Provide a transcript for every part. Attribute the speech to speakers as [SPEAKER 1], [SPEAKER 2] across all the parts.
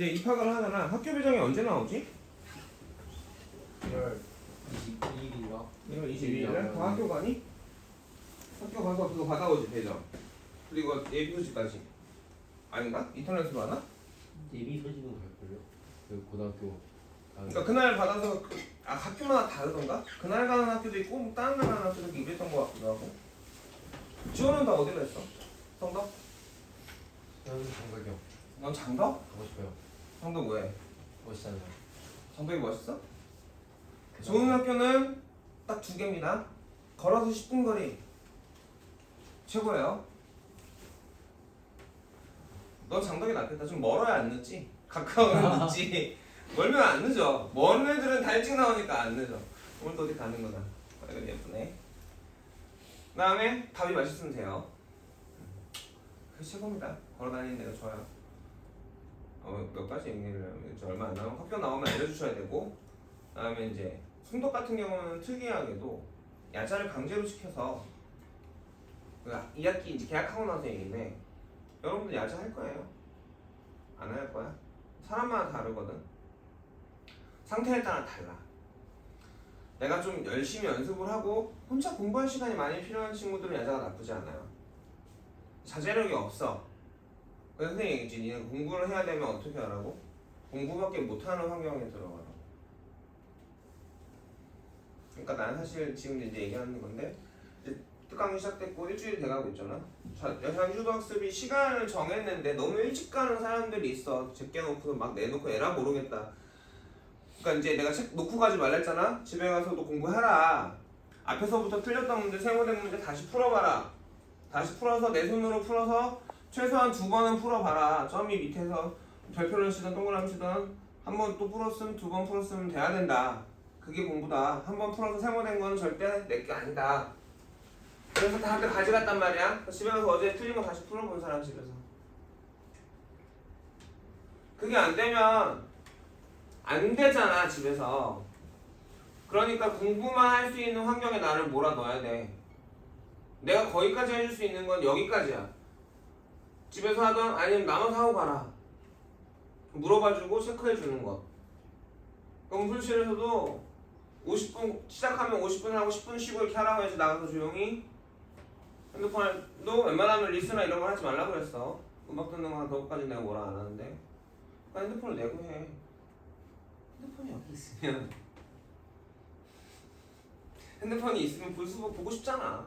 [SPEAKER 1] 이제 입학을 하잖아. 학교 배정이 언제 나오지?
[SPEAKER 2] 1월 22일인가?
[SPEAKER 1] 1월 22일에 다 학교 가니? 학교 가서 그거 받아오지 배정. 그리고 예비 소식까지. 아닌가? 인터넷으로 하나?
[SPEAKER 2] 예비 소식은 갈걸요? 그 고등학교
[SPEAKER 1] 그러니까 그날 받아서 학교마다 다르던가? 그날 가는 학교도 있고 뭐 다른 날 가는 학교도 있고 이랬던 것 같기도 하고. 지원은 다 어디로 했어? 성덕?
[SPEAKER 2] 저는 장덕이요.
[SPEAKER 1] 넌 장덕?
[SPEAKER 2] 가고 싶어요.
[SPEAKER 1] 성덕 왜?
[SPEAKER 2] 멋있잖아요.
[SPEAKER 1] 성덕이 멋있어? 좋은 학교는 딱 두 개입니다. 걸어서 10분 거리 최고예요. 넌 장덕이 낫겠다. 좀 멀어야 안 늦지. 가까우면 늦지. 멀면 안 늦어. 먼 애들은 다 일찍 나오니까 안 늦어. 오늘도 어디 가는 거다. 이거 예쁘네. 그 다음에 밥이 맛있으면 돼요. 그게 최고입니다. 걸어다니는 데가 좋아요. 몇 가지 얘기를 하면 이제 얼마 안 남으면 학교 나오면 알려주셔야 되고, 그 다음에 이제 송덕 같은 경우는 특이하게도 야자를 강제로 시켜서 2학기 이제 개학하고 나서 얘기인데, 여러분들 야자 할 거예요? 안 할 거야? 사람마다 다르거든. 상태에 따라 달라. 내가 좀 열심히 연습을 하고 혼자 공부할 시간이 많이 필요한 친구들은 야자가 나쁘지 않아요. 자제력이 없어. 그래서 선생님이 얘기했지. 니는 공부를 해야 되면 어떻게 하라고? 공부밖에 못하는 환경에 들어가라고. 그러니까 난 사실 지금 이제 얘기하는 건데, 이제 특강이 시작됐고 일주일이 돼가고 있잖아. 여상휴학습이 시간을 정했는데 너무 일찍 가는 사람들이 있어. 제껴놓고 막 내놓고 에라 모르겠다. 그러니까 이제 내가 책 놓고 가지 말라 했잖아. 집에 가서도 공부해라. 앞에서부터 틀렸던 문제, 세모된 문제 다시 풀어봐라. 다시 풀어서 내 손으로 풀어서 최소한 2번은 풀어봐라. 점이 밑에서 별표를 쓰든 동그라미 쓰든 한 번 또 풀었으면 2번 풀었으면 돼야 된다. 그게 공부다. 한 번 풀어서 세모된 거는 절대 내게 아니다. 그래서 다들 가져갔단 말이야. 집에 가서 어제 틀린 거 다시 풀어본 사람 집에서. 그게 안 되면 안 되잖아 집에서. 그러니까 공부만 할 수 있는 환경에 나를 몰아넣어야 돼. 내가 거기까지 해줄 수 있는 건 여기까지야. 집에서 하던 아니면 남아서 하고 가라. 물어봐주고 체크해주는 것. 검술실에서도 50분 시작하면 50분 하고 10분 쉬고 이렇게 하라고 해야지. 나가서 조용히 핸드폰도 웬만하면 리스나 이런 거 하지 말라고 그랬어. 음악 듣는 거나 그것까지 내가 뭐라 안 하는데, 그러니까 핸드폰을 내고 해. 핸드폰이 여기 있으면 핸드폰이 있으면 볼수록 보고 싶잖아.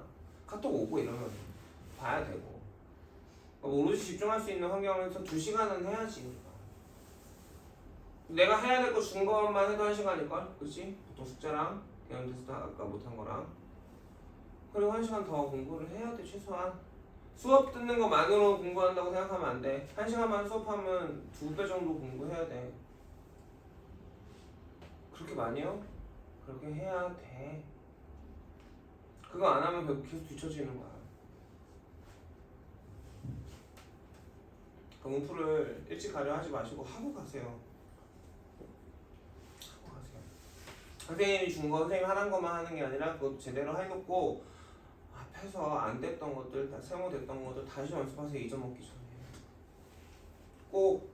[SPEAKER 1] 카톡 오고 이러면 봐야 되고. 그러니까 오롯이 집중할 수 있는 환경에서 2시간은 해야지. 내가 해야 될 거 준 것만 해도 1시간일걸? 그치? 보통 숙제랑 개념 테스트 아까 못한 거랑, 그리고 1시간 더 공부를 해야 돼. 최소한 수업 듣는 것만으로 공부한다고 생각하면 안 돼. 1시간만 수업하면 2배 정도 공부해야 돼. 그렇게 많이요? 그렇게 해야 돼. 그거 안 하면 결국 계속 뒤처지는 거야. 그 문풀을 일찍 가려 하지 마시고 하고 가세요. 하고 가세요. 선생님이 준 거 선생님이 하는 것만 하는 게 아니라 그것도 제대로 해놓고 앞에서 안 됐던 것들, 다 세모됐던 것들 다시 연습하세요. 잊어먹기 전에. 꼭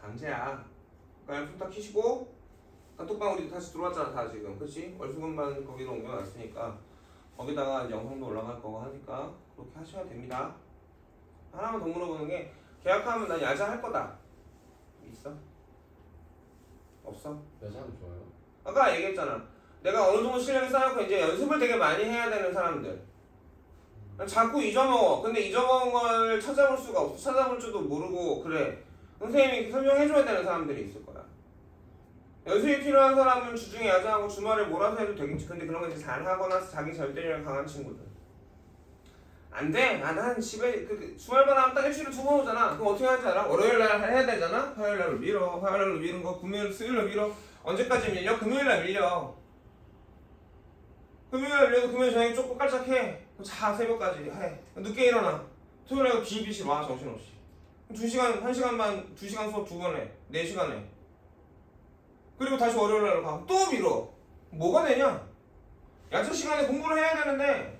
[SPEAKER 1] 강제야. 그러니까 컴퓨터 키시고 단톡방 우리 다시 들어왔잖아 다 지금. 그치? 월수금반 거기로 옮겨놨으니까 거기다가 이제 영상도 올라갈 거고 하니까 그렇게 하셔야 됩니다. 하나만 더 물어보는 게, 계약하면 난 야자 할 거다. 있어? 없어?
[SPEAKER 2] 여자는 좋아요.
[SPEAKER 1] 아까 얘기했잖아. 내가 어느 정도 실력이 쌓였고 이제 연습을 되게 많이 해야 되는 사람들. 자꾸 잊어먹어. 근데 잊어먹은 걸 찾아볼 수가 없어. 찾아볼 줄도 모르고 그래. 선생님이 설명해줘야 되는 사람들이 있을 거야. 연습이 필요한 사람은 주중에 야자하고 주말에 몰아서 해도 되겠지. 근데 그런 거 이제 잘하거나 자기 절대력이 강한 친구들. 안 돼. 난 집에 주말만 하면 딱 일주일에 2번 오잖아. 그럼 어떻게 하는지 알아? 월요일날 해야 되잖아. 화요일날 밀어. 화요일날 미는 거 금요일, 수요일날 밀어. 언제까지 밀려? 금요일날 밀려. 금요일날 밀려도 금요일 저녁에 쫓고 깔짝 해. 자, 새벽까지 해. 늦게 일어나. 토요일날 비실비실 와, 정신없이. 2시간, 1시간 반, 2시간 수업 2번 해. 4시간 해. 그리고 다시 월요일날 가. 또 밀어. 뭐가 되냐? 야자 시간에 공부를 해야 되는데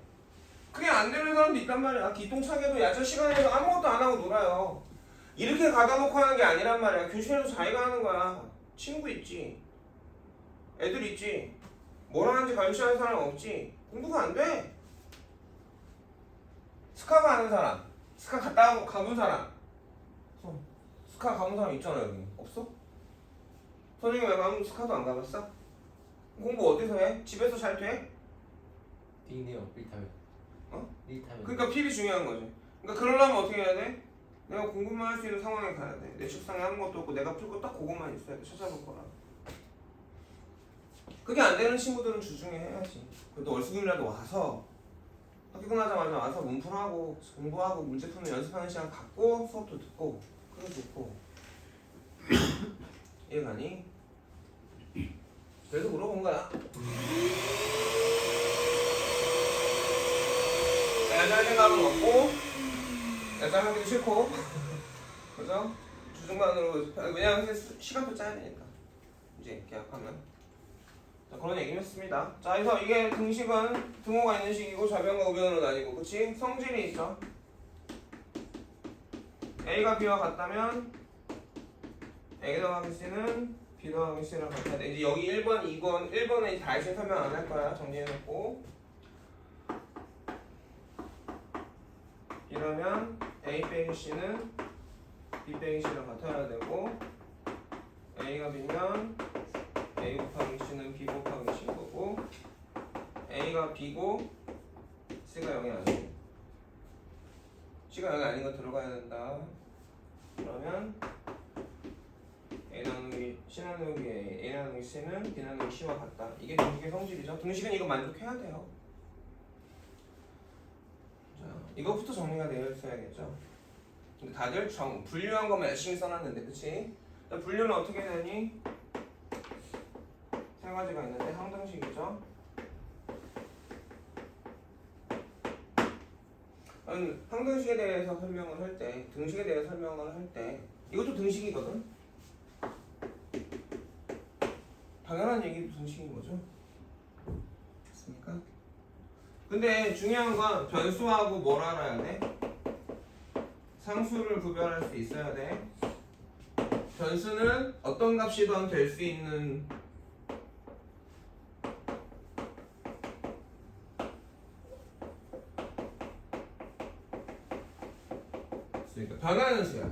[SPEAKER 1] 그게 안 되는 사람도 있단 말이야. 기똥차게도 야자 시간에도 아무것도 안 하고 놀아요. 이렇게 가다 놓고 하는 게 아니란 말이야. 교실에서 자기가 하는 거야. 친구 있지. 애들 있지. 뭘 하는지 감시하는 사람 없지. 공부가 안 돼. 스카 가는 사람. 스카 갔다 가본 사람. 스카 가본 사람 있잖아 여기. 없어? 선생님 왜 아무 스카도 안 가봤어? 공부 어디서 해? 집에서 잘 돼?
[SPEAKER 2] 띵네요. 일타면.
[SPEAKER 1] 어?
[SPEAKER 2] 일타면.
[SPEAKER 1] 그러니까 필이 중요한 거지. 그러니까 그러려면 어떻게 해야 돼? 내가 공부만 할 수 있는 상황에 가야 돼. 내 책상에 아무것도 없고 내가 풀 거 딱 그것만 있어야 돼. 찾아볼 거라. 그게 안 되는 친구들은 주중에 해야지. 그래도 월수금이라도 와서 학교 끝나자마자 와서 문풀하고 공부하고 문제 푸는 연습하는 시간 갖고 수업도 듣고 그거 좋고. 이해가니? 그래서 물어본 거야. 애들 생각은 없고 애들 하기도 싫고 그죠? 주중반으로 왜냐면 시간표 짜야 되니까 이제 계약하면 자 그런 얘기를 했습니다. 자 그래서 이게 등식은 등호가 있는 식이고 좌변과 우변으로 나뉘고 그치? 성질이 있죠. A가 B와 같다면 A 더하기 C는 B 더하기 C랑 같아야 돼. 이제 여기 1번, 2번, 1번에 다시 설명 안 할 거야. 정리해놓고 이러면 A 빼기 C는 B 빼기 C랑 같아야 되고 A가 B면 A 곱하기 C는 B 곱하기 C인 거고 A가 B고 C가 0이 아니고 C가 0이 아닌 거 들어가야 된다. 그러면 A 나누기 C 나누기 A 나누기 C는 B 나누기 C와 같다. 이게 등식의 성질이죠. 등식은 이거 만족해야 돼요. 자, 이거부터 정리가 되어 있어야겠죠. 근데 다들 분류한 것만 열심히 써놨는데, 그치? 자, 분류는 어떻게 되니? 세 가지가 있는데 항등식이죠. 항등식에 대해서 설명을 할 때, 등식에 대해서 설명을 할 때, 이것도 등식이거든. 당연한 얘기도 등식인 거죠. 됐습니까? 근데 중요한 건 변수하고 뭘 알아야 돼? 상수를 구별할 수 있어야 돼. 변수는 어떤 값이든 될 수 있는 그러니까 변하는 수야.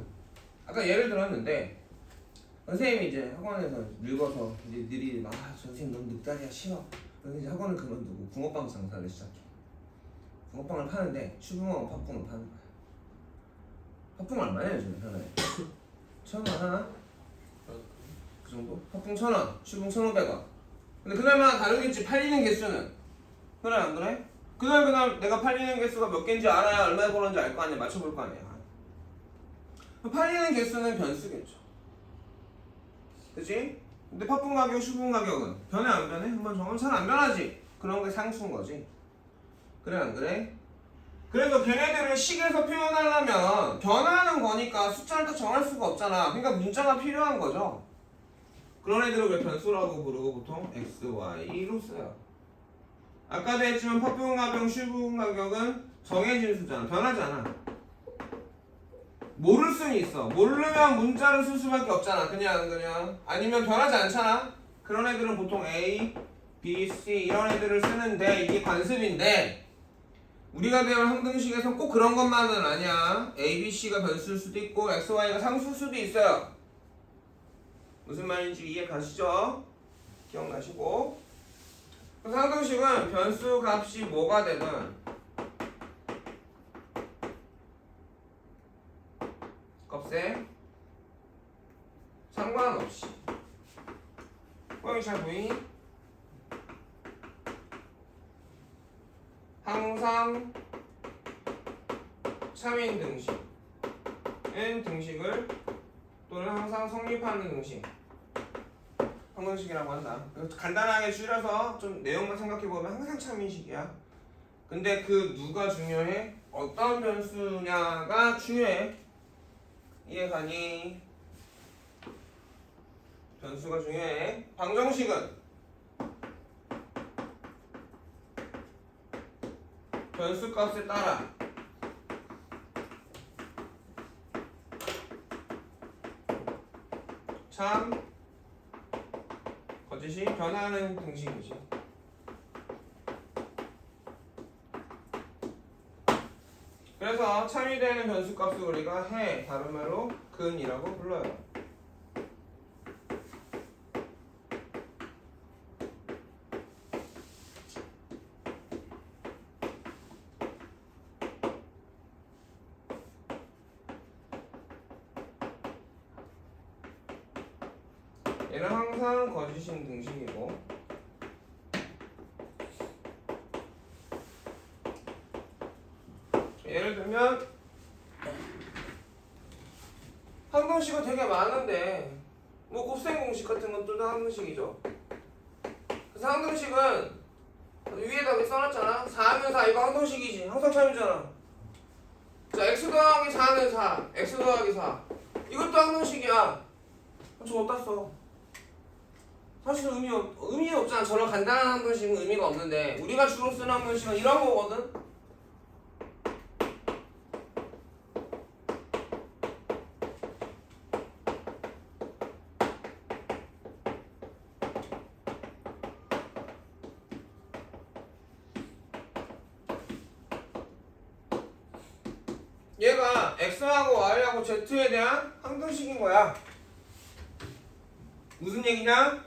[SPEAKER 1] 아까 예를 들었는데 선생님이 이제 학원에서 늙어서 이제 늘이 선생님 너무 늙다니야 싫어. 그래서 이제 학원을 그만두고 붕어빵 장사를 시작해. 붕어빵을 파는데 슈붕어하고 팥붕을 파는 거야. 팥붕 얼마냐 요즘에 하나에? 1,000원 하나? 그 정도? 팥붕 1,000원, 슈붕 1,500원. 근데 그날마다 다르겠지. 팔리는 개수는. 그래 안 그래? 그날 내가 팔리는 개수가 몇 개인지 알아야 얼마나 벌었는지 알 거 아니야. 맞춰볼 거 아니야. 팔리는 개수는 변수겠죠. 그치? 근데 팥붕 가격, 슈붕 가격은 변해 안 변해? 한번 정하면 잘 안 변하지. 그런 게 상수인 거지. 그래 안 그래? 그래서 걔네들을 식에서 표현하려면 변하는 거니까 숫자를 딱 정할 수가 없잖아. 그러니까 문자가 필요한 거죠. 그런 애들을 왜 변수라고 부르고 보통 x, y로 써요. 아까도 했지만 팥붕 가격, 슈붕 가격은 정해진 수잖아. 변하지 않아. 모를 수는 있어. 모르면 문자를 쓸 수밖에 없잖아. 그냥 아니면 변하지 않잖아. 그런 애들은 보통 A, B, C 이런 애들을 쓰는데 이게 관습인데 우리가 배운 항등식에서는 꼭 그런 것만은 아니야. A, B, C가 변수일 수도 있고 X, Y가 상수일 수도 있어요. 무슨 말인지 이해 가시죠? 기억나시고. 그래서 항등식은 변수 값이 뭐가 되든 값에 상관없이 꼴이 잘 보이니? 항상 참인 등식은 등식을 또는 항상 성립하는 등식 항등식이라고 한다. 간단하게 줄여서 좀 내용만 생각해보면 항상 참인식이야. 근데 그 누가 중요해? 어떤 변수냐가 중요해. 이해가니? 변수가 중요해. 방정식은 변수 값에 따라 참 거짓이 변하는 등식이지. 그래서 참이 되는 변수값을 우리가 해, 다른 말로 근이라고 불러요. 얘는 항상 거짓인 등식이고, 예를 들면 항등식은 되게 많은데 뭐 곱셈 공식 같은 것도 다 항등식이죠. 그래서 항등식은 위에다 이렇게 써놨잖아. 4하면 4 이거 항등식이지. 항상 참이잖아. 자, x 더하기 4는 4, x 더하기 4 이것도 항등식이야. 저 어디다 써? 사실 의미 없잖아. 저런 간단한 항등식은 의미가 없는데 우리가 주로 쓰는 항등식은 이런 거거든. 얘가 x하고 y하고 z에 대한 항등식인 거야. 무슨 얘기냐?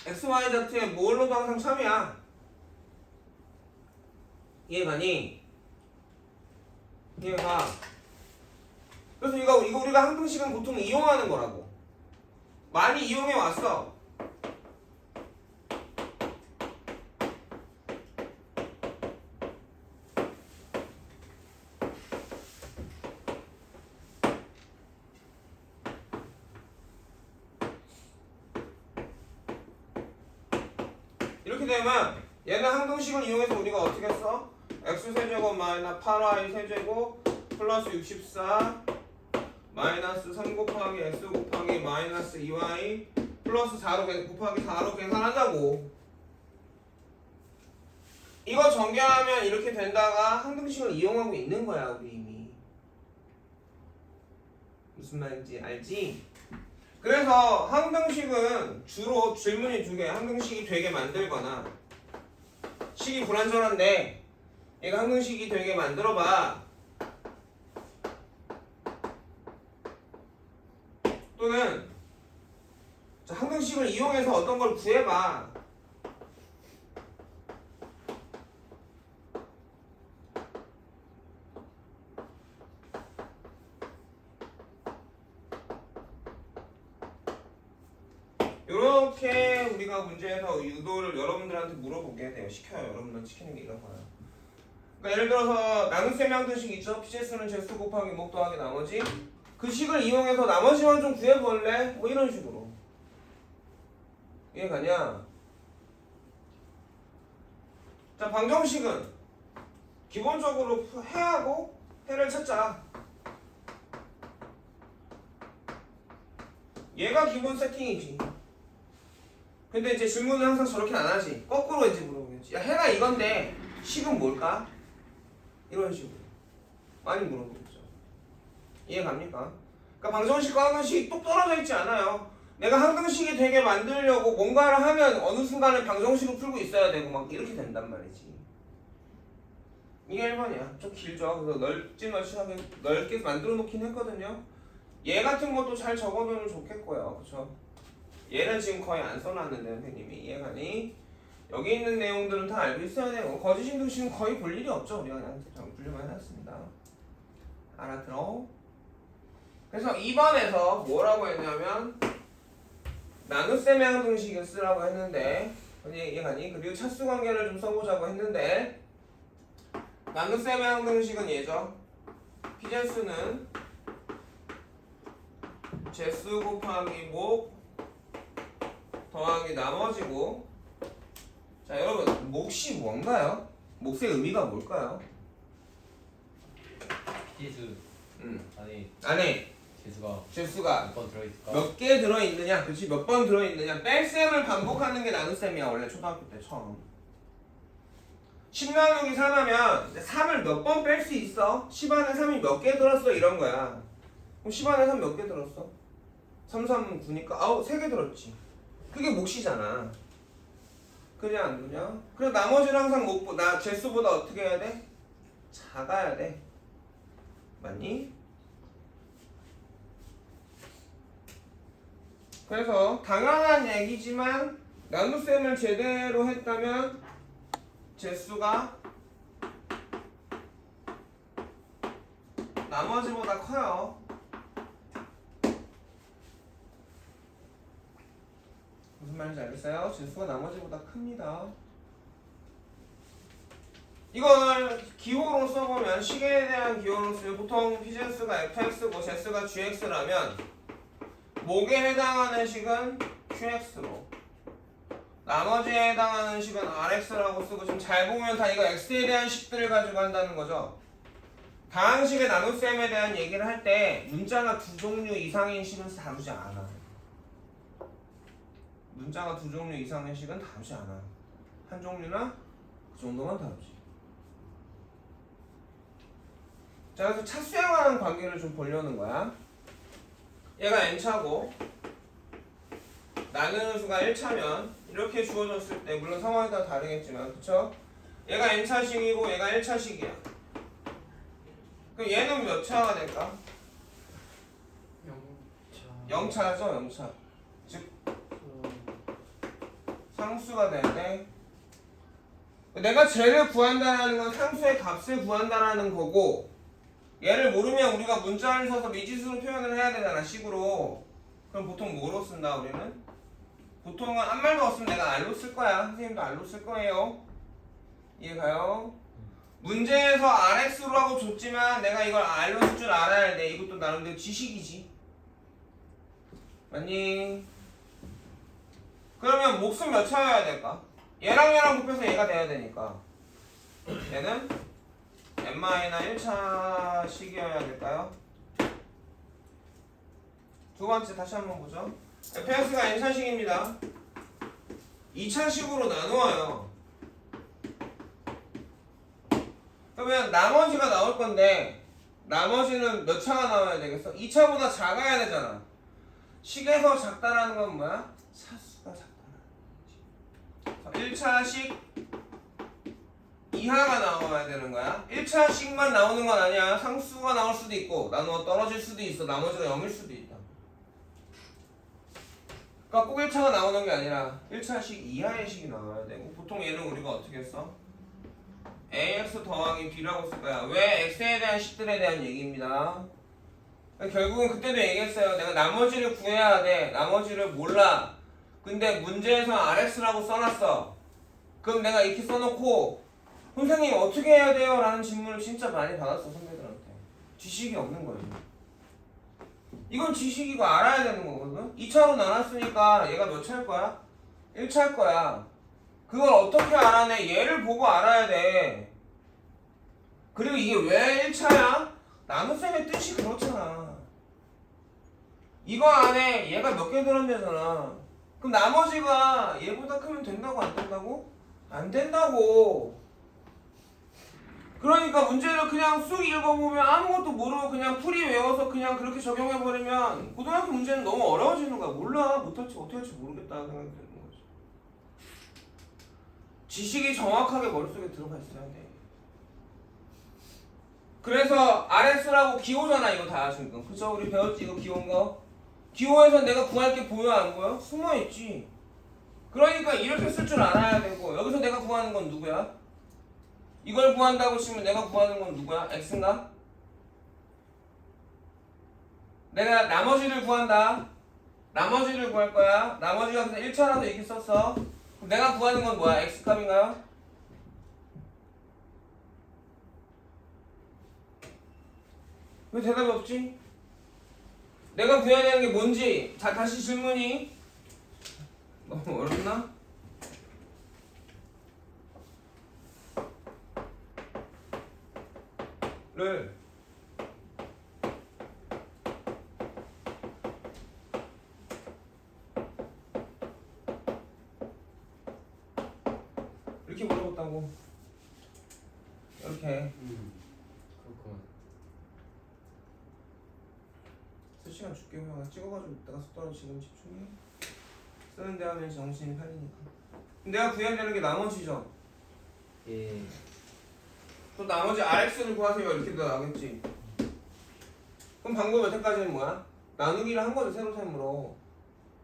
[SPEAKER 1] x, y, z에 뭘로도 항상 참이야. 이해가니? 이해가. 그래서 이거 우리가 항등식은 보통 이용하는 거라고. 많이 이용해 왔어. 이렇게 되면 얘는 항등식을 이용해서 우리가 어떻게 써? x세제곱 마이너스 8y 세제곱 플러스 64 마이너스 3 곱하기 x 곱하기 마이너스 2y 플러스 4로 곱하기 4로 계산한다고. 이거 전개하면 이렇게 된다가 항등식을 이용하고 있는 거야 우리 이미. 무슨 말인지 알지? 그래서 항등식은 주로 질문이 두 개. 항등식이 되게 만들거나 식이 불완전한데 얘가 항등식이 되게 만들어봐. 또는 항등식을 이용해서 어떤 걸 구해봐. 이렇게 우리가 문제에서 유도를 여러분들한테 물어보게 돼요. 시켜요. 여러분들 시키는 게 이런 거예요. 그러니까 예를 들어서 나눗셈 항등식 있죠? p제수는 제수 곱하기 목 더하기 나머지. 그 식을 이용해서 나머지만 좀 구해볼래? 뭐 이런 식으로. 이해가냐? 자, 방정식은 기본적으로 해하고 해를 찾자. 얘가 기본 세팅이지. 근데 이제 질문은 항상 저렇게 안 하지. 거꾸로 이제 물어보겠지. 야, 해가 이건데 식은 뭘까? 이런 식으로 많이 물어보겠죠. 이해 갑니까? 그러니까 방정식과 항등식이 똑 떨어져 있지 않아요. 내가 항등식이 되게 만들려고 뭔가를 하면 어느 순간에 방정식을 풀고 있어야 되고 막 이렇게 된단 말이지. 이게 1번이야. 좀 길죠. 그래서 넓게 만들어 놓긴 했거든요. 얘 같은 것도 잘 적어두면 좋겠고요. 그쵸? 얘는 지금 거의 안 써놨는데 선생님이. 이해가니? 여기 있는 내용들은 다 알고 있어야 돼요. 거짓인 등식은 거의 볼 일이 없죠. 우리가 그냥 분류만 해놨습니다. 알아들어? 그래서 2번에서 뭐라고 했냐면 나눗셈의 항등식을 쓰라고 했는데 이해가니? 그리고 차수 관계를 좀 써보자고 했는데 나눗셈의 항등식은 얘죠. p제수는 제수 곱하기 목 더하기 나머지고. 자, 여러분 몫이 뭔가요? 몫의 의미가 뭘까요?
[SPEAKER 2] 피제수
[SPEAKER 1] 안에
[SPEAKER 2] 제수가
[SPEAKER 1] 제수가
[SPEAKER 2] 몇 번 들어있을까?
[SPEAKER 1] 몇 개 들어있느냐, 그렇지? 몇 번 들어있느냐. 뺄셈을 반복하는 게 나눗셈이야 원래 초등학교 때 처음. 10 나누기 3 하면 3을 몇 번 뺄 수 있어? 10 안에 3이 몇 개 들었어? 이런 거야. 그럼 10 안에 3 몇 개 들었어? 3, 3, 9니까 아우 3개 들었지. 그게 몫이잖아. 그냐 안 그냐? 그래 나머지는 항상 나 재수보다 어떻게 해야 돼? 작아야 돼. 맞니? 그래서 당연한 얘기지만 나눗셈을 제대로 했다면 재수가 나머지보다 커요. 무슨 말인지 알겠어요? 재수가 나머지보다 큽니다. 이걸 기호로 써보면 시계에 대한 기호로 쓰면 보통 피제수가 fx고 제수가 gx라면 목에 해당하는 식은 qx로 나머지에 해당하는 식은 rx라고 쓰고 지금 잘 보면 다 이거 x에 대한 식들을 가지고 한다는 거죠. 다항식의 나눗셈에 대한 얘기를 할 때 문자가 두 종류 이상인 식은 다루지 않아. 문자가 두 종류 이상의 식은 다루지 않아. 한 종류나 그 정도만 다루지. 자, 그래서 차수에 관한 관계를 좀 보려는 거야. 얘가 n차고 나누는 수가 1차면 이렇게 주어졌을 때 물론 상황에 따라 다르겠지만 그쵸? 얘가 n차식이고 얘가 1차식이야. 그럼 얘는 몇 차가 될까? 0차죠, 0차. 즉 상수가 되는데 내가 쟤를 구한다는 건 상수의 값을 구한다는 거고 얘를 모르면 우리가 문자를 써서 미지수로 표현을 해야 되잖아 식으로. 그럼 보통 뭐로 쓴다 우리는? 보통은 아무 말도 없으면 내가 R로 쓸 거야. 선생님도 R로 쓸 거예요. 이해가요? 문제에서 RX로 하고 줬지만 내가 이걸 R로 쓸 줄 알아야 돼. 이것도 나름대로 지식이지. 맞니? 그러면 몫은 몇 차여야 될까? 얘랑 얘랑 곱해서 얘가 돼야 되니까 얘는 n-1차식이어야 될까요? 두 번째 다시 한번 보죠. fx가 n차식입니다. 2차식으로 나누어요. 그러면 나머지가 나올 건데 나머지는 몇 차가 나와야 되겠어? 2차보다 작아야 되잖아. 식에서 작다라는 건 뭐야? 차수가 작다라는 거지. 1차식 이하가 나와야 되는 거야. 1차식만 나오는 건 아니야. 상수가 나올 수도 있고 나누어 떨어질 수도 있어. 나머지가 0일 수도 있다. 그러니까 꼭 1차가 나오는 게 아니라 1차식 이하의 식이 나와야 되고 보통 얘는 우리가 어떻게 써? ax 더하기 b라고 쓸 거야. 왜? x에 대한 식들에 대한 얘기입니다. 결국은 그때도 얘기했어요. 내가 나머지를 구해야 돼. 나머지를 몰라. 근데 문제에서 rx라고 써놨어. 그럼 내가 이렇게 써놓고 선생님 어떻게 해야 돼요? 라는 질문을 진짜 많이 받았어 선배들한테. 지식이 없는 거예요. 이건 지식이고 알아야 되는 거거든. 2차로 나눴으니까 얘가 몇 차일 거야? 1차일 거야. 그걸 어떻게 알아내? 얘를 보고 알아야 돼. 그리고 이게 왜 1차야? 나눗셈의 뜻이 그렇잖아. 이거 안에 얘가 몇 개 들었냐잖아. 그럼 나머지가 얘보다 크면 된다고 안 된다고? 안 된다고. 그러니까 문제를 그냥 쑥 읽어보면 아무것도 모르고 그냥 풀이 외워서 그냥 그렇게 적용해버리면 고등학교 문제는 너무 어려워지는 거야. 몰라. 못할지 어떻게 할지 모르겠다 생각이 드는 거지. 지식이 정확하게 머릿속에 들어가 있어야 돼. 그래서 RS라고 기호잖아 이거 다 지금. 그쵸? 우리 배웠지 이거 기호인 거? 기호에서 내가 구할 게 보여 안 보여? 숨어있지. 그러니까 이렇게 쓸 줄 알아야 되고 여기서 내가 구하는 건 누구야? 이걸 구한다고 치면 내가 구하는 건 누구야? x인가? 내가 나머지를 구한다. 나머지를 구할 거야. 나머지가 그래서 1차라도 이렇게 썼어. 그럼 내가 구하는 건 뭐야? x값인가요? 왜 대답이 없지? 내가 구해야 되는 게 뭔지. 자, 다시 질문이 너무 어렵나? 를 이렇게 물어봤다고. 이렇게
[SPEAKER 2] 그렇구나.
[SPEAKER 1] 시간 줄게. 형 찍어가지고 내가 속도로 지금 집중해. 쓰는데 하면 정신이 팔리니까. 내가 구해야 되는 게 나머지죠.
[SPEAKER 2] 예.
[SPEAKER 1] 또 나머지 RX를 구하세요 이렇게 나가겠지. 그럼 방법 여태까지는 뭐야? 나누기를 한 거죠 세로셈으로.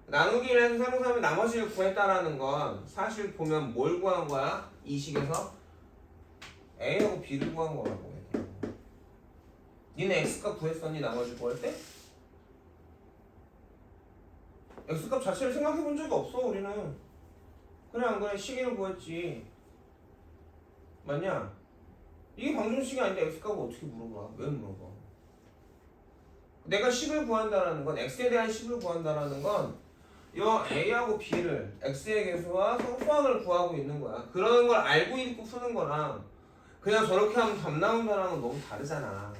[SPEAKER 1] 나누기를 해서 세로셈에 나머지를 구했다라는 건 사실 보면 뭘 구한 거야? 이 식에서 A하고 B를 구한 거라고. 니네 X값 구했었니 나머지 구할 때? X값 자체를 생각해 본 적이 없어 우리는. 그래 안 그래? 식을 구했지. 맞냐? 이게 방정식이 아닌데 X값을 어떻게 물어봐? 왜 물어봐? 내가 식을 구한다라는 건 X에 대한 식을 구한다라는 건 요 A하고 B를 X의 개수와 성수항을 구하고 있는 거야. 그러는 걸 알고 있고 푸는 거랑 그냥 저렇게 하면 답 나온다라는 건 너무 다르잖아.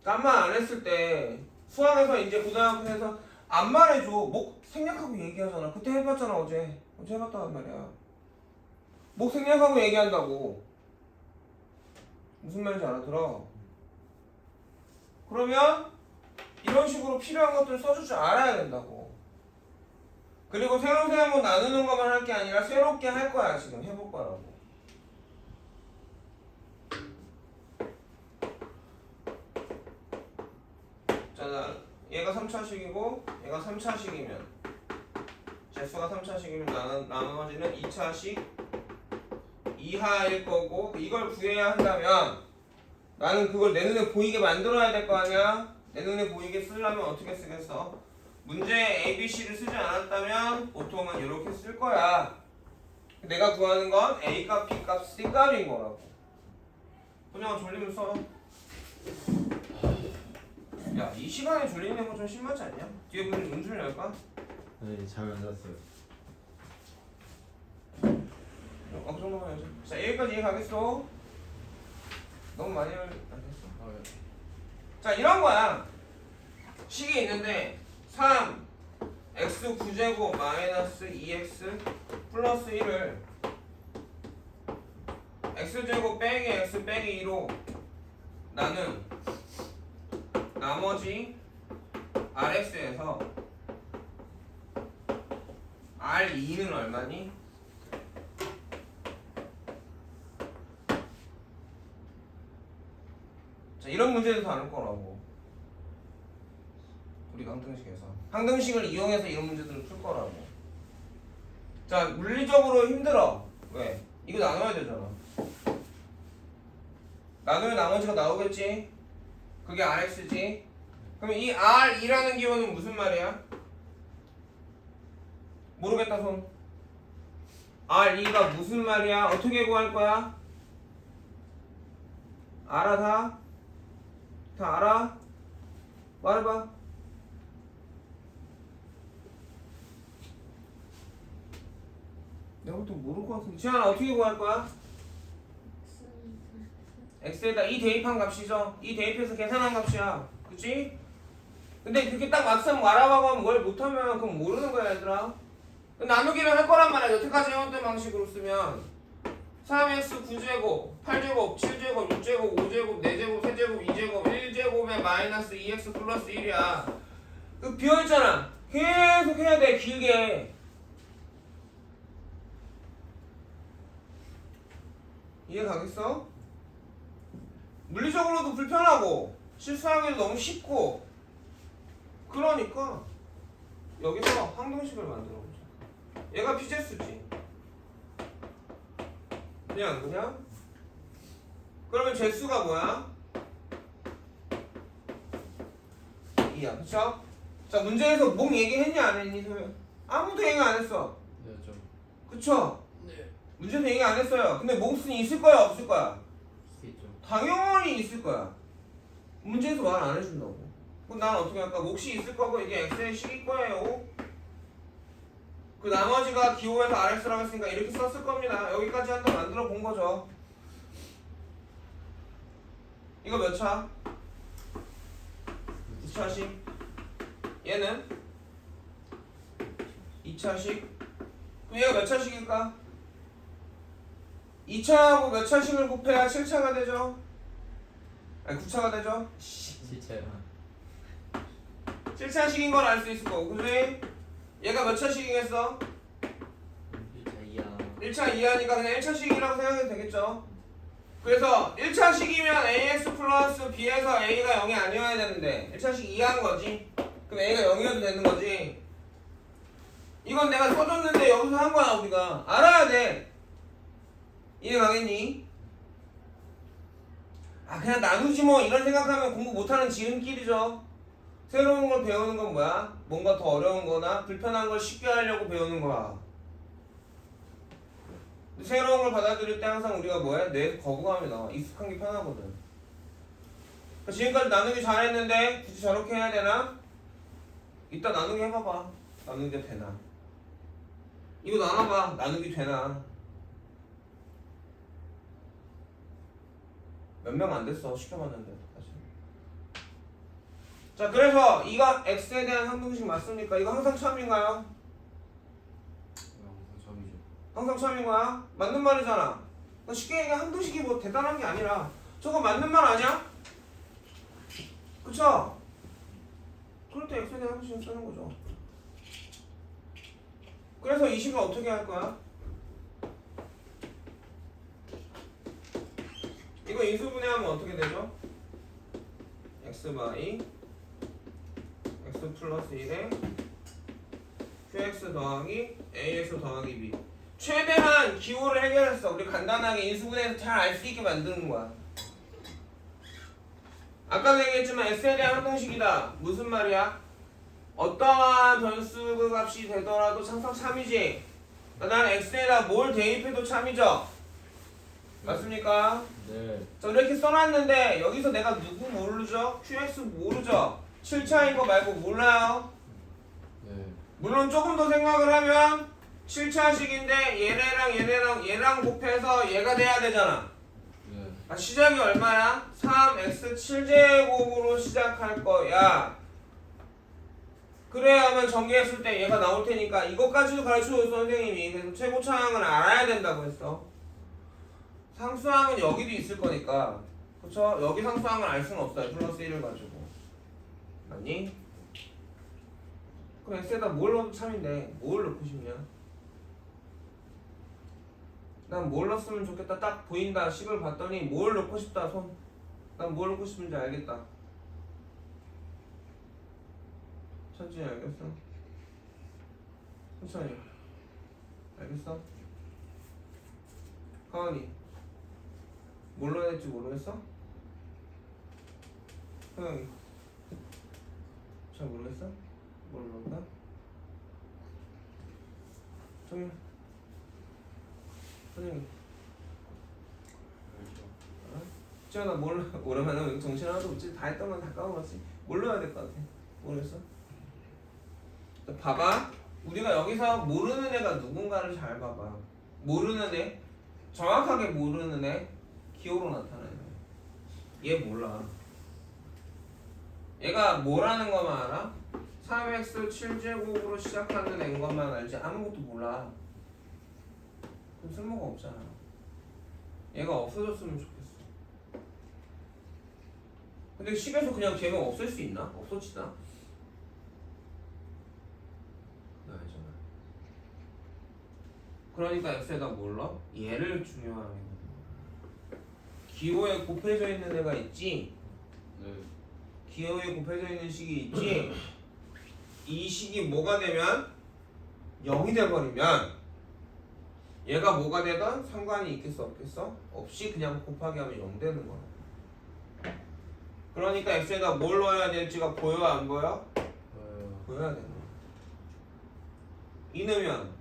[SPEAKER 1] 깜만 안 했을 때 수학에서 이제 고등학교에서 안 말해줘. 목 생략하고 얘기하잖아. 그때 해봤잖아 어제 해봤단 말이야. 목 생략하고 얘기한다고. 무슨 말인지 알아들어? 그러면 이런 식으로 필요한 것들을 써줄 줄 알아야 된다고. 그리고 세로세모 나누는 것만 할 게 아니라 새롭게 할 거야. 지금 해볼 거라고. 자, 얘가 3차식이고 얘가 3차식이면 개수가 3차식이면 나머지는 2차식 이하일 거고 이걸 구해야 한다면 나는 그걸 내 눈에 보이게 만들어야 될 거 아니야? 내 눈에 보이게 쓰려면 어떻게 쓰겠어? 문제에 A, B, C를 쓰지 않았다면 보통은 이렇게 쓸 거야. 내가 구하는 건 A값, B값, C값인 거라고. 그냥 졸리면 써. 야, 이 시간에 졸리는 거 좀 심하지 않냐? 뒤에 보면 눈줄 열까?
[SPEAKER 2] 네, 잘 만들었어요.
[SPEAKER 1] 그 정도만 해야지. 자, 여기까지 이해 가겠어? 너무 많이 안 했어? 자, 이런 거야. 식이 있는데 3 x 9제곱 마이너스 2x 플러스 1을 x제곱 빼기 x 빼기 2로 나는 나머지 rx에서 r2는 얼마니? 자, 이런 문제도 다룰 거라고. 우리가 항등식을 이용해서 이런 문제들을 풀 거라고. 자, 물리적으로 힘들어. 왜? 이거 나눠야 되잖아. 나누면 나머지가 나오겠지? 그게 RX지? 그럼 이 R2라는 기호는 무슨 말이야? 모르겠다 손. R2가 무슨 말이야? 어떻게 구할 거야? 알아 다? 다 알아? 말해봐. 내가 보통 모를 것 같은데. 지현아 어떻게 구할 거야? x에다 이 대입한 값이죠. 이 대입해서 계산한 값이야. 그치? 근데 그렇게 딱 막상 말하고 하면 뭘 못하면 그건 모르는 거야 얘들아. 나누기를 할 거란 말이야. 여태까지 해왔던 방식으로 쓰면 3x 9제곱 8제곱 7제곱 6제곱 5제곱 4제곱 3제곱 2제곱 1제곱에 마이너스 2x 플러스 1이야. 그 비어있잖아. 계속 해야 돼 길게. 이해 가겠어? 물리적으로도 불편하고 실수하기도 너무 쉽고 그러니까 여기서 항등식을 만들어 보자. 얘가 피제수지. 그냥 그러면 제수가 뭐야? 2야 그쵸? 자 문제에서 목 얘기했냐 안 했니? 아무도 얘기 안 했어.
[SPEAKER 2] 네, 좀.
[SPEAKER 1] 그쵸?
[SPEAKER 2] 네.
[SPEAKER 1] 문제에서 얘기 안 했어요. 근데 몫은 있을 거야 없을 거야?
[SPEAKER 2] 있죠.
[SPEAKER 1] 당연히 있을 거야. 문제에서 말 안 해준다고. 그럼 난 어떻게 할까? 몫이 있을 거고 이게 x의 식일 거예요. 그 나머지가 기호에서 rx라고 했으니까 이렇게 썼을 겁니다. 여기까지 한번 만들어 본 거죠. 이거 몇 차? 2차식. 얘는 2차식. 그럼 얘가 몇 차식일까? 2차하고 몇 차식을 곱해야 7차가 되죠? 아니 9차가 되죠?
[SPEAKER 2] 진짜요.
[SPEAKER 1] 7차식인 걸 알 수 있을 거고 그지? 얘가 몇 차식이겠어?
[SPEAKER 2] 1차 2야.
[SPEAKER 1] 1차 이하니까 그냥 1차식이라고 생각해도 되겠죠? 그래서 1차식이면 ax 플러스 b에서 a가 0이 아니어야 되는데 1차식 이하인 거지. 그럼 a가 0이어도 되는 거지. 이건 내가 써줬는데 여기서 한 거야 우리가. 알아야 돼. 이해 가겠니? 아 그냥 나누지 뭐 이런 생각하면 공부 못하는 지름길이죠. 새로운 걸 배우는 건 뭐야? 뭔가 더 어려운 거나 불편한 걸 쉽게 하려고 배우는 거야. 근데 새로운 걸 받아들일 때 항상 우리가 뭐해? 내 거부감이 나와. 익숙한 게 편하거든. 지금까지 나누기 잘했는데 굳이 저렇게 해야 되나? 이따 나누기 해봐봐. 나누기가 되나? 이거 나눠봐. 나누기 되나? 몇 명 안 됐어. 시켜봤는데 사실. 자 그래서 이거 x에 대한 항등식 맞습니까? 이거 항상 처음인가요?
[SPEAKER 2] 점이죠.
[SPEAKER 1] 항상 처음인 거야? 맞는 말이잖아. 그러니까 쉽게 얘기해 항등식이 뭐 대단한 게 아니라 저거 맞는 말 아니야? 그쵸? 그럴 때 x에 대한 항등식을 쓰는 거죠. 그래서 이 식을 어떻게 할 거야? 이거 인수분해하면 어떻게 되죠? x 바이 x 플러스 1에 qx 더하기 ax 더하기 b 최대한 기호를 해결했어. 우리 간단하게 인수분해해서 잘 알 수 있게 만드는 거야. 아까도 얘기했지만 x에 대한 항등식이다. 무슨 말이야? 어떠한 변수 값이 되더라도 항상 참이지. 난 x에다 뭘 대입해도 참이죠. 맞습니까?
[SPEAKER 2] 네.
[SPEAKER 1] 자 이렇게 써놨는데 여기서 내가 누구 모르죠? QX 모르죠? 7차인 거 말고 몰라요?
[SPEAKER 2] 네.
[SPEAKER 1] 물론 조금 더 생각을 하면 7차식인데 얘랑 곱해서 얘가 돼야 되잖아.
[SPEAKER 2] 네.
[SPEAKER 1] 아, 시작이 얼마야? 3x 7제곱으로 시작할 거야. 그래야만 전개했을 때 얘가 나올 테니까 이것까지도 가르쳐줬어 선생님이. 그래서 최고차항을 알아야 된다고 했어. 상수항은 여기도 있을 거니까 그쵸? 여기 상수항을 알 수는 없어요. 플러스 1을 가지고 맞니? 그럼 x에다 뭘 넣어도 참인데 뭘 넣고 싶냐? 난 뭘 넣었으면 좋겠다. 딱 보인다. 식을 봤더니 뭘 넣고 싶다. 손. 난 뭘 넣고 싶은지 알겠다. 천천히 알겠어? 천천히 알겠어? 가은이 뭘 넣어야 될지 모르겠어? 소영이 잘 모르겠어? 뭘 넣을까? 정현 선생님 지현아 뭘 오랜만에 정신 하나도 없지? 다 했던 건 다 까먹었지? 뭘 넣어야 될 것 같아? 모르겠어? 자, 봐봐 우리가 여기서 모르는 애가 누군가를 잘 봐봐. 모르는 애 정확하게 모르는 애 기호로 나타나요. 얘 몰라. 얘가 뭐라는 것만 알아? 3x 7제곱으로 시작하는 애인 것만 알지 아무것도 몰라. 그럼 쓸모가 없잖아. 얘가 없어졌으면 좋겠어. 근데 10에서 그냥 걔가 없을 수 있나? 없어지나? 알잖아. 그러니까 x에다 뭘 넣어? 얘를 중요하게 기호에 곱해져 있는 애가 있지?
[SPEAKER 2] 네.
[SPEAKER 1] 기호에 곱해져 있는 식이 있지? 이 식이 뭐가 되면 0이 돼버리면 얘가 뭐가 되든 상관이 있겠어 없겠어? 없이 그냥 곱하기 하면 0 되는 거야. 그러니까 x에다 뭘 넣어야 될지가 보여 안 보여? 보여야 되는 거야. 2 넣으면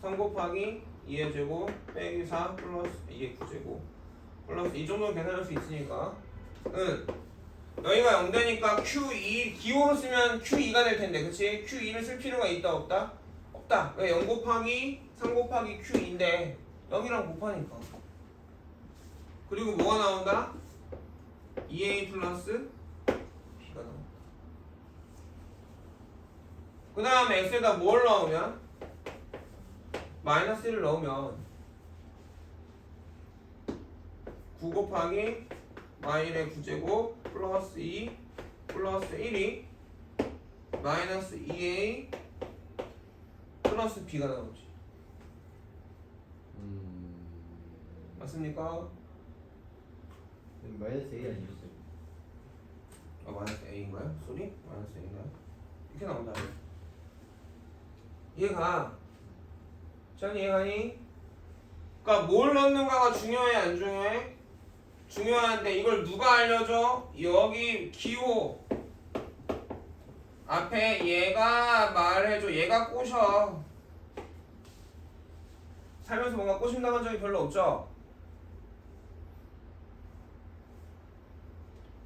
[SPEAKER 1] 3 곱하기 2의 제곱 빼기 4 플러스 2의 9제곱 플러스 이 정도는 계산할 수 있으니까 여기가 0 되니까 Q2 기호로 쓰면 Q2가 될 텐데 그치? Q2를 쓸 필요가 있다 없다? 없다. 왜 0 곱하기 3 곱하기 Q2인데 0이랑 곱하니까 그리고 뭐가 나온다? 2A 플러스 B가 나온다. 그 다음에 X에다 뭘 넣으면 마이너스 1을 넣으면 9 곱하기 y의 9제곱 플러스 2 플러스 1이 마이너스 2a 플러스 b가 나오지. 맞습니까?
[SPEAKER 2] 마이너스 A 아니었어요?
[SPEAKER 1] 아 마이너스 a인가요? 소리? 마이너스 a인가요? 이렇게 나온다. 이해가? 전 이해가니? 그러니까 뭘 넣는가가 중요해 안 중요해? 중요한데 이걸 누가 알려줘? 여기 기호 앞에 얘가 말해줘. 얘가 꼬셔. 살면서 뭔가 꼬신다는 적이 별로 없죠?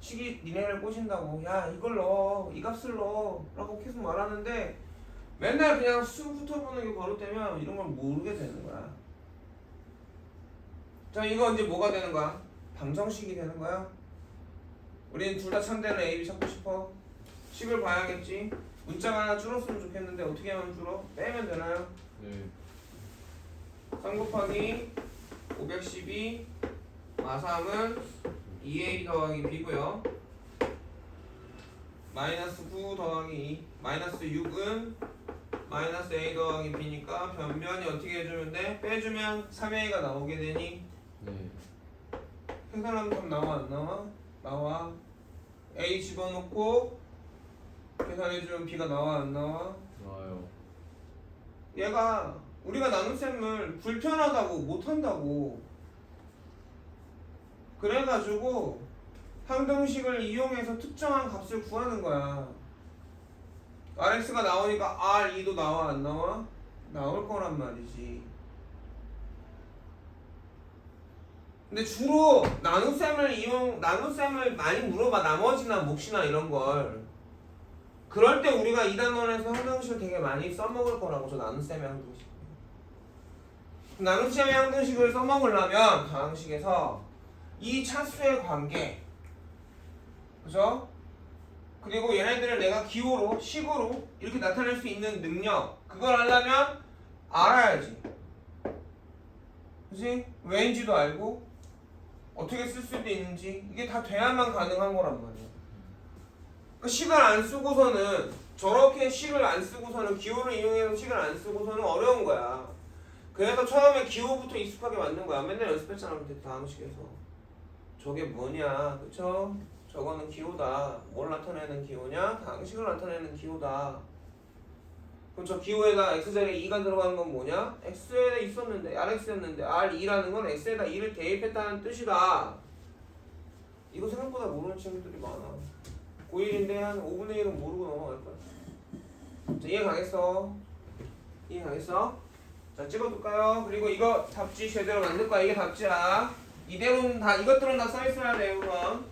[SPEAKER 1] 식이 니네를 꼬신다고 야 이걸 넣어 이 값을 넣어 라고 계속 말하는데 맨날 그냥 수 훑어보는 게 버릇되면 이런 걸 모르게 되는 거야. 자 이거 이제 뭐가 되는 거야? 방정식이 되는 거야. 우리는 둘 다 참되는 A, B 찾고 싶어. 식을 봐야겠지. 문자가 하나 줄었으면 좋겠는데 어떻게 하면 줄어? 빼면 되나요?
[SPEAKER 2] 네.
[SPEAKER 1] 3 곱하기 512 마삼은 2a 더하기 b고요. 마이너스 9 더하기 2 마이너스 6은 마이너스 a 더하기 b니까 변변이 어떻게 해주면 돼? 빼주면 3a가 나오게 되니
[SPEAKER 2] 네.
[SPEAKER 1] 계산하면 좀 나와 안 나와? 나와. a 집어넣고 계산해주면 b가 나와 안 나와?
[SPEAKER 2] 나와요.
[SPEAKER 1] 얘가 우리가 나눗셈을 불편하다고 못한다고 그래가지고 항등식을 이용해서 특정한 값을 구하는 거야. rx가 나오니까 r2도 나와 안 나와? 나올 거란 말이지. 근데 주로 나눗셈을 많이 물어봐. 나머지나 몫이나 이런 걸. 그럴 때 우리가 2단원에서 항등식을 되게 많이 써먹을 거라고. 저 나눗셈의 항등식. 나눗셈의 항등식을 써먹으려면 방식에서 이 차수의 관계, 그죠? 그리고 얘네들을 내가 기호로, 식으로 이렇게 나타낼 수 있는 능력, 그걸 하려면 알아야지. 그지? 왜인지도 알고 어떻게 쓸 수도 있는지 이게 다 돼야만 가능한 거란 말이야. 그러니까 식을 안 쓰고서는 저렇게 식을 안 쓰고서는 기호를 이용해서 식을 안 쓰고서는 어려운 거야. 그래서 처음에 기호부터 익숙하게 만든 거야. 맨날 연습했잖아 그때 다항식에서. 저게 뭐냐, 그쵸? 저거는 기호다. 뭘 나타내는 기호냐? 다항식을 나타내는 기호다. 그럼 저 기호에다 x자리에 2가 들어가는 건 뭐냐? x에 있었는데 rx였는데 r2라는 건 x에다 2를 대입했다는 뜻이다. 이거 생각보다 모르는 친구들이 많아. 고1인데 한 5분의 1은 모르고 넘어갈 거야. 자, 이해 가겠어? 이해 가겠어? 자, 찍어둘까요? 그리고 이거 답지 제대로 만들 거야. 이게 답지야. 이대로는 다, 이것들은 다 써있어야 돼요, 우선.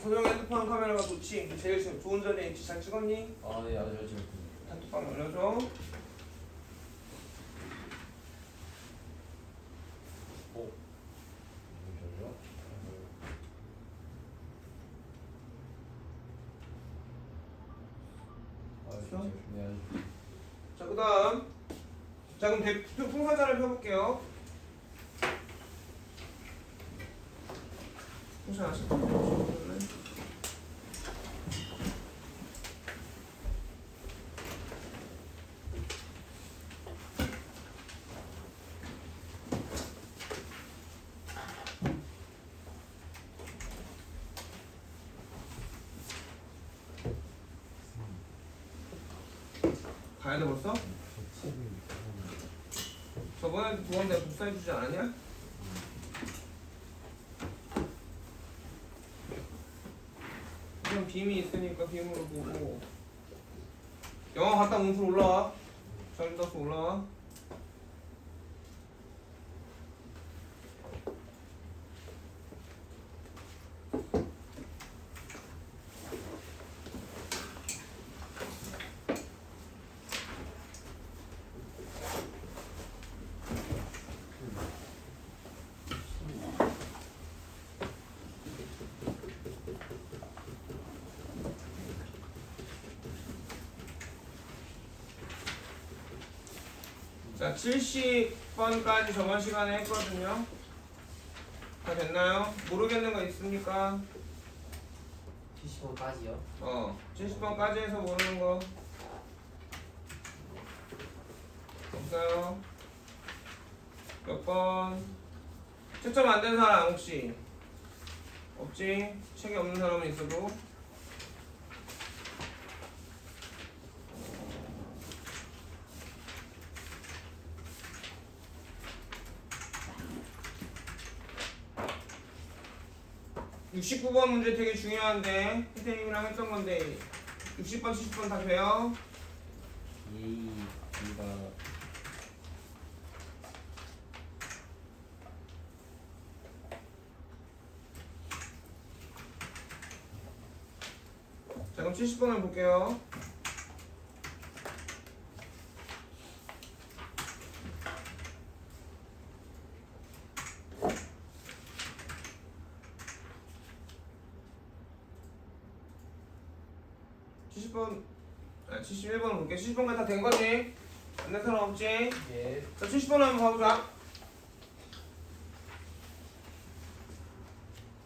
[SPEAKER 1] 소형 핸드폰 카메라가 좋지? 제일 좋은 점이 있지? 잘 찍었니?
[SPEAKER 2] 아, 네, 아주 잘 찍었습니다.
[SPEAKER 1] 단톡방 올려줘.
[SPEAKER 2] 오. 잠시만요.
[SPEAKER 1] 됐어?
[SPEAKER 2] 네.
[SPEAKER 1] 자, 그 다음. 자, 그럼 대표 풍사자를 펴볼게요. 풍사 하실 거예요. 가야 돼 벌써? 저번에 두 번 내가 복사해주지 않았냐? 지금 빔이 있으니까 빔으로 보고 영화 갔다 문술 올라와. 전리더스 올라와. 자, 70번까지 저번 시간에 했거든요. 다 됐나요? 모르겠는 거 있습니까?
[SPEAKER 2] 75까지요?
[SPEAKER 1] 70번까지 해서 모르는 거 없어요? 몇 번? 채점 안 된 사람 혹시? 없지? 책이 없는 사람은 있어도 69번 문제 되게 중요한데 선생님이랑 했던 건데 60번, 70번 다 돼요?
[SPEAKER 2] 예의 B가
[SPEAKER 1] 자 그럼 70번을 볼게요. 아, 71번을 볼게. 70번까지 다 된 거지? 안 된 사람 없지?
[SPEAKER 2] 예.
[SPEAKER 1] 자 70번 한번 봐보자.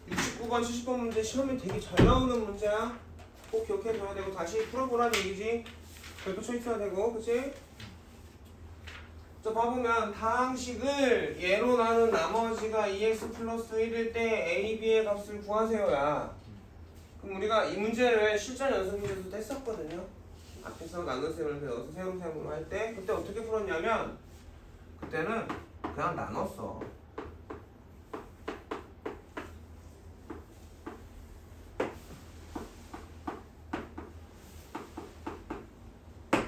[SPEAKER 1] 69번, 70번 문제 시험에 되게 잘 나오는 문제야. 꼭 기억해줘야 되고 다시 풀어보라는 얘기지. 별도 쳐 있어야 되고, 그치? 자 봐보면 다항식을 예로 나눈 나머지가 2x 플러스 1일 때 a, b의 값을 구하세요야. 그럼 우리가 이 문제를 실전 연습문제에서도 했었거든요. 앞에서 나눗셈을 배워서 세음셈으로 할 때 그때 어떻게 풀었냐면 그때는 그냥 나눴어.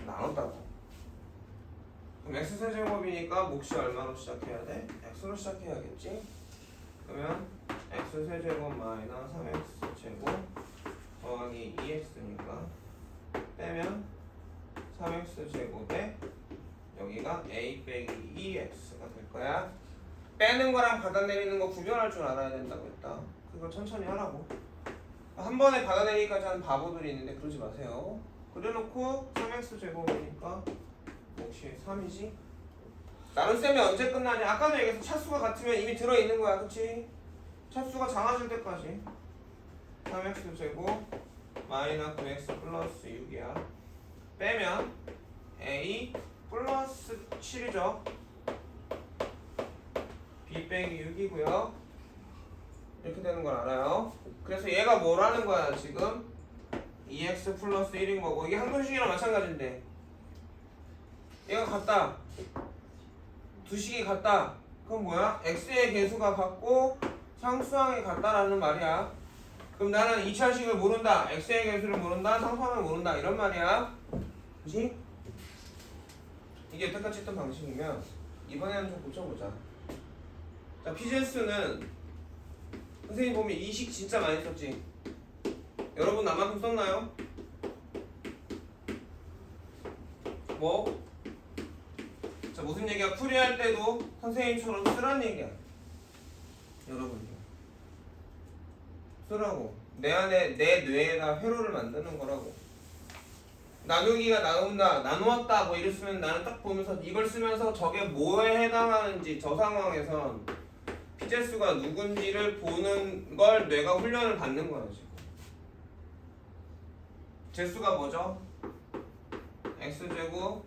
[SPEAKER 1] 나눴다고. 그럼 x세제곱이니까 몫이 얼마로 시작해야 돼? x로 시작해야겠지? 그러면 x세제곱 마이너스 3x제곱 더하기 2x니까 빼면 3x제곱에 여기가 a 빼기 2x가 될 거야. 빼는 거랑 받아내리는 거 구별할 줄 알아야 된다고 했다. 그걸 천천히 하라고. 한 번에 받아내리기까지 하는 바보들이 있는데 그러지 마세요. 그래놓고 3x제곱이니까 몫이 3이지. 나눗셈이 언제 끝나냐? 아까도 얘기해서 차수가 같으면 이미 들어있는 거야. 그치? 차수가 작아질 때까지 3x제곱 마이너스 9x 플러스 6이야. 빼면 a 플러스 7이죠. b 빼기 6이고요. 이렇게 되는 걸 알아요. 그래서 얘가 뭐라는 거야 지금? 2x 플러스 1인 거고 이게 항등식이랑 마찬가지인데 얘가 같다. 두 식이 같다. 그럼 뭐야? x의 개수가 같고 상수항이 같다라는 말이야. 그럼 나는 2차식을 모른다. x의 개수를 모른다. 상수항을 모른다. 이런 말이야. 그치? 이게 여태까지 했던 방식이면 이번에는 좀 고쳐보자. 자, PGS는 선생님 보면 이 식 진짜 많이 썼지? 여러분 나만큼 썼나요? 뭐? 자, 무슨 얘기야? 풀이할 때도 선생님처럼 쓰란 얘기야. 여러분들 쓰라고. 내 안에 내 뇌에다 회로를 만드는 거라고. 나누기가 나온다, 나누었다 뭐 이랬으면 나는 딱 보면서 이걸 쓰면서 저게 뭐에 해당하는지 저 상황에선 피제수가 누군지를 보는 걸 뇌가 훈련을 받는 거야 지금. 제수가 뭐죠? x제곱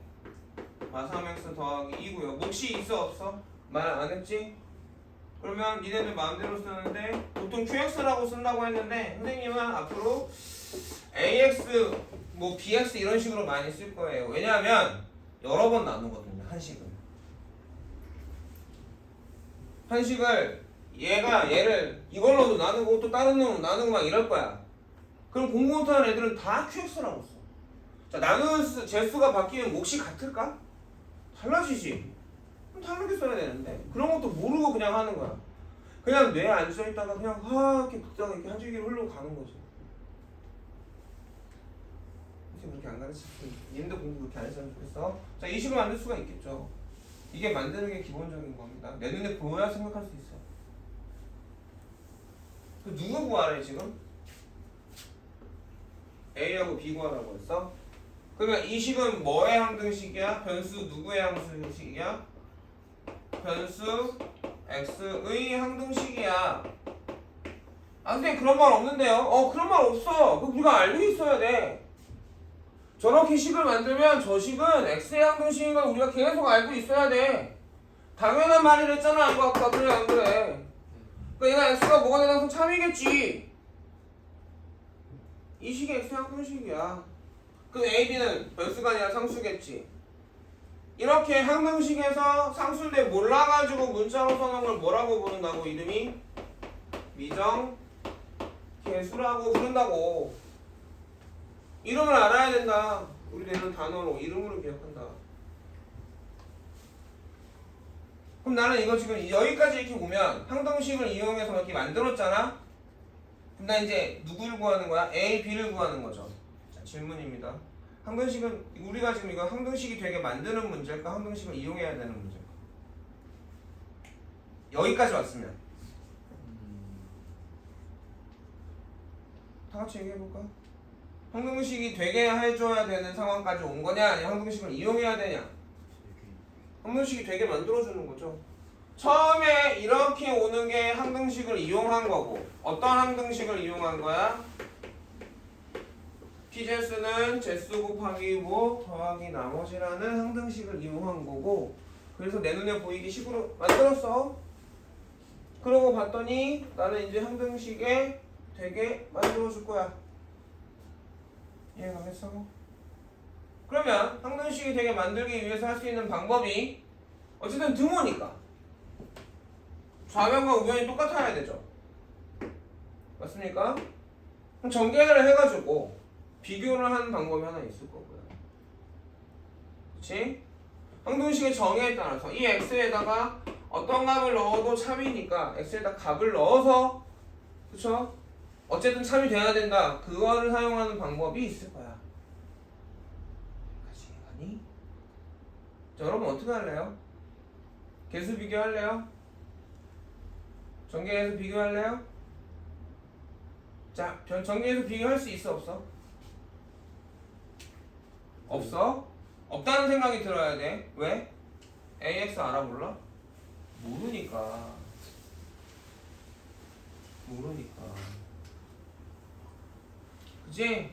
[SPEAKER 1] 마 3x 더하기 2고요. 몫이 있어 없어? 말 안 했지? 그러면 니네들 마음대로 쓰는데 보통 qx라고 쓴다고 했는데 선생님은 앞으로 ax 뭐 bx 이런 식으로 많이 쓸 거예요. 왜냐하면 여러 번 나누거든요. 한식을 얘를 이걸로도 나누고 또 다른 놈으로 나누고 막 이럴 거야. 그럼 공부 못하는 애들은 다 qx라고 써. 자, 나누는 제수가 바뀌면 몫이 같을까? 달라지지. 그럼 다르게 써야 되는데 그런 것도 모르고 그냥 하는 거야. 그냥 뇌에 앉아있다가 그냥 이렇게 듣다가 이렇게 한 줄기를 흐르고 가는 거지. 그렇게 안 가르쳤으면 님도 공부 그렇게 안 했으면 좋겠어. 자, 이 식으로 만들 수가 있겠죠. 이게 만드는 게 기본적인 겁니다. 내 눈에 보여야 생각할 수 있어. 그 누구 구하래 지금? A하고 B 구하라고 했어? 그러면 이 식은 뭐의 항등식이야? 변수 누구의 항등식이야? 변수 x의 항등식이야. 아 근데 그런 말 없는데요? 그런 말 없어. 그거 우리가 알고 있어야 돼. 저렇게 식을 만들면 저 식은 x의 항등식인 걸 우리가 계속 알고 있어야 돼. 당연한 말이랬잖아 이거 아까. 그래 안 그래? 그러니까 얘가 x가 뭐가 되나서 참이겠지. 이 식이 x의 항등식이야. 그럼 a, b는 변수가 아니라 상수겠지. 이렇게 항등식에서 상수인데 몰라가지고 문자로 써놓은 걸 뭐라고 부른다고? 이름이 미정 계수라고 부른다고. 이름을 알아야 된다. 우리 내는 단어로 이름으로 기억한다. 그럼 나는 이거 지금 여기까지 이렇게 보면 항등식을 이용해서 이렇게 만들었잖아. 그럼 나 이제 누구를 구하는 거야? A, B를 구하는 거죠. 자, 질문입니다. 항등식은 우리가 지금 이거 항등식이 되게 만드는 문제일까? 항등식을 이용해야 되는 문제일까? 여기까지 왔으면 다 같이 얘기해볼까? 항등식이 되게 해줘야 되는 상황까지 온 거냐? 아니면 항등식을 이용해야 되냐? 항등식이 되게 만들어주는 거죠. 처음에 이렇게 오는 게 항등식을 이용한 거고, 어떤 항등식을 이용한 거야? P제수는 제수 곱하기 뭐 더하기 나머지라는 항등식을 이용한 거고, 그래서 내 눈에 보이게 식으로 만들었어. 그러고 봤더니 나는 이제 항등식에 되게 만들어줄 거야. 이해가겠어? 그러면 항등식이 되게 만들기 위해서 할 수 있는 방법이 어쨌든 등호니까 좌변과 우변이 똑같아야 되죠. 맞습니까? 그럼 전개를 해가지고 비교를 하는 방법이 하나 있을 거고요. 그치? 항등식의 정의에 따라서 이 x에다가 어떤 값을 넣어도 참이니까 x에다 값을 넣어서, 그쵸? 어쨌든 참이 돼야 된다. 그거를 사용하는 방법이 있을 거야. 같이 가니? 자, 여러분 어떻게 할래요? 개수 비교할래요? 전개해서 비교할래요? 자, 전개해서 비교할 수 있어 없어? 없어? 없다는 생각이 들어야 돼. 왜? AX 알아볼라? 모르니까. 그치?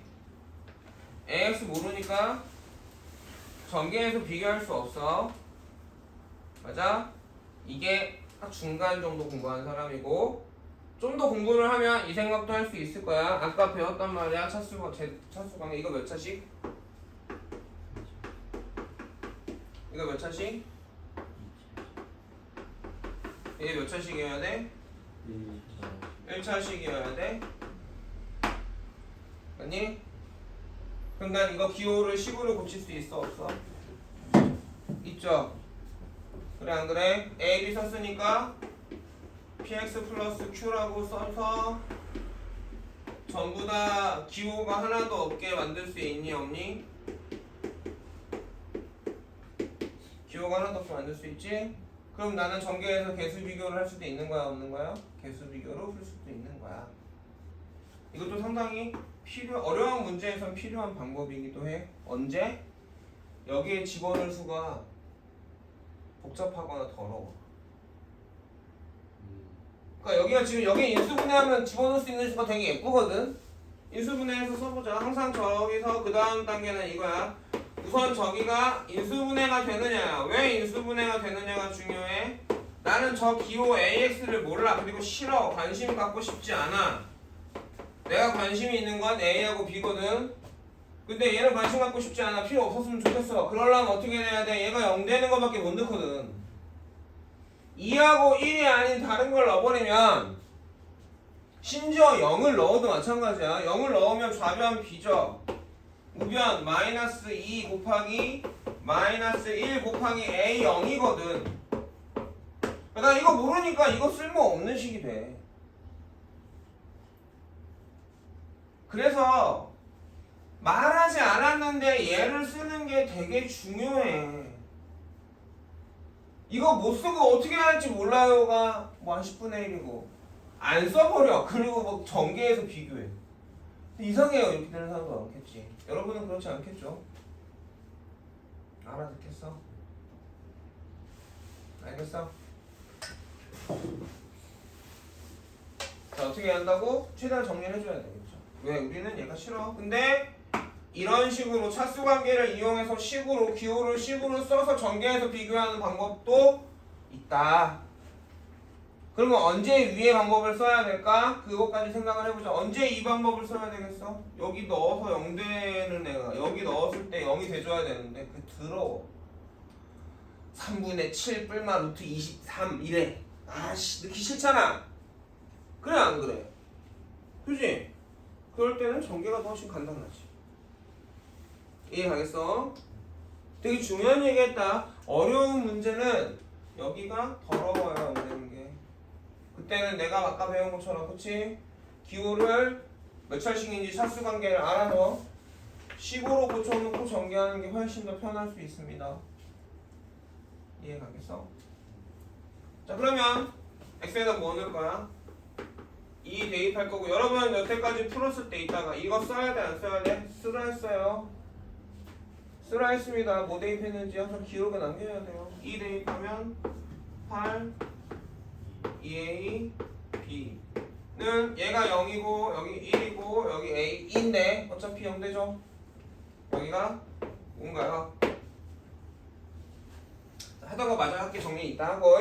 [SPEAKER 1] AX 모르니까 전개해서 비교할 수 없어. 맞아? 이게 딱 중간 정도 공부한 사람이고, 좀 더 공부를 하면 이 생각도 할 수 있을 거야. 아까 배웠단 말이야. 차수 관계. 이거 몇 차식? 이거 몇 차식? 이게 몇 차식이어야 돼? 1차식이어야 돼? 아니? 그럼 난 이거 기호를 식으로 고칠 수 있어 없어? 있죠? 그래 안 그래? A, B 썼으니까 px 플러스 q라고 써서 전부 다 기호가 하나도 없게 만들 수 있니 없니? 기호가 하나도 없게 만들 수 있지? 그럼 나는 전개해서 개수 비교를 할 수도 있는 거야 없는 거야? 개수 비교로 풀 수도 있는 거야. 이것도 상당히 어려운 문제에선 필요한 방법이기도 해. 언제? 여기에 집어넣을 수가 복잡하거나 더러워. 그러니까 여기가 지금 여기 인수분해하면 집어넣을 수 있는 수가 되게 예쁘거든. 인수분해해서 써보자. 항상 저기서 그 다음 단계는 이거야. 우선 저기가 인수분해가 되느냐. 왜 인수분해가 되느냐가 중요해. 나는 저 기호 AX를 몰라. 그리고 싫어. 관심 갖고 싶지 않아. 내가 관심이 있는 건 A하고 B거든. 근데 얘는 관심 갖고 싶지 않아. 필요 없었으면 좋겠어. 그러려면 어떻게 돼야 돼? 얘가 0 되는 것밖에 못 넣거든. 2하고 1이 아닌 다른 걸 넣어버리면, 심지어 0을 넣어도 마찬가지야. 0을 넣으면 좌변 B죠. 우변 마이너스 2 곱하기 마이너스 1 곱하기 A 0이거든. 나 이거 모르니까 이거 쓸모없는 식이 돼. 그래서 말하지 않았는데 얘를 쓰는 게 되게 중요해. 이거 못 쓰고 어떻게 할지 몰라요가 뭐 한 10분의 1이고 안 써버려. 그리고 뭐 전개해서 비교해. 이상해요. 이렇게 되는 사람도 많겠지. 여러분은 그렇지 않겠죠? 알아듣겠어? 알겠어? 자, 어떻게 한다고? 최대한 정리를 해줘야 되겠죠. 왜? 우리는 얘가 싫어. 근데 이런 식으로 차수 관계를 이용해서 식으로 기호를 식으로 써서 전개해서 비교하는 방법도 있다. 그러면 언제 위의 방법을 써야 될까? 그것까지 생각을 해보자. 언제 이 방법을 써야 되겠어? 여기 넣어서 0 되는 애가 여기 넣었을 때 0이 돼줘야 되는데 그 더러워. 3분의 7 뿔마 루트 23 이래. 아씨 넣기 싫잖아. 그래 안 그래? 그지? 그럴 때는 전개가 더 훨씬 간단하지. 이해 가겠어? 되게 중요한 얘기 했다. 어려운 문제는 여기가 더러워요 안 되는 게. 그때는 내가 아까 배운 것처럼 그치? 기호를 몇 철씩인지 차수 관계를 알아서 식으로 고쳐놓고 전개하는 게 훨씬 더 편할 수 있습니다. 이해 가겠어? 자 그러면 x에다 뭐 넣을 거야? 2 대입할 거고 여러분 여태까지 풀었을 때 있다가 이거 써야 돼 안 써야 돼? 쓰라 했어요. 쓰라 했습니다. 뭐 대입했는지 항상 기록에 남겨야 돼요. 2 대입하면 8 2a b는 얘가 0이고 여기 1이고 여기 a인데 어차피 0 되죠? 여기가 뭔가요? 하던 거 마저 할게 정리 있다 하고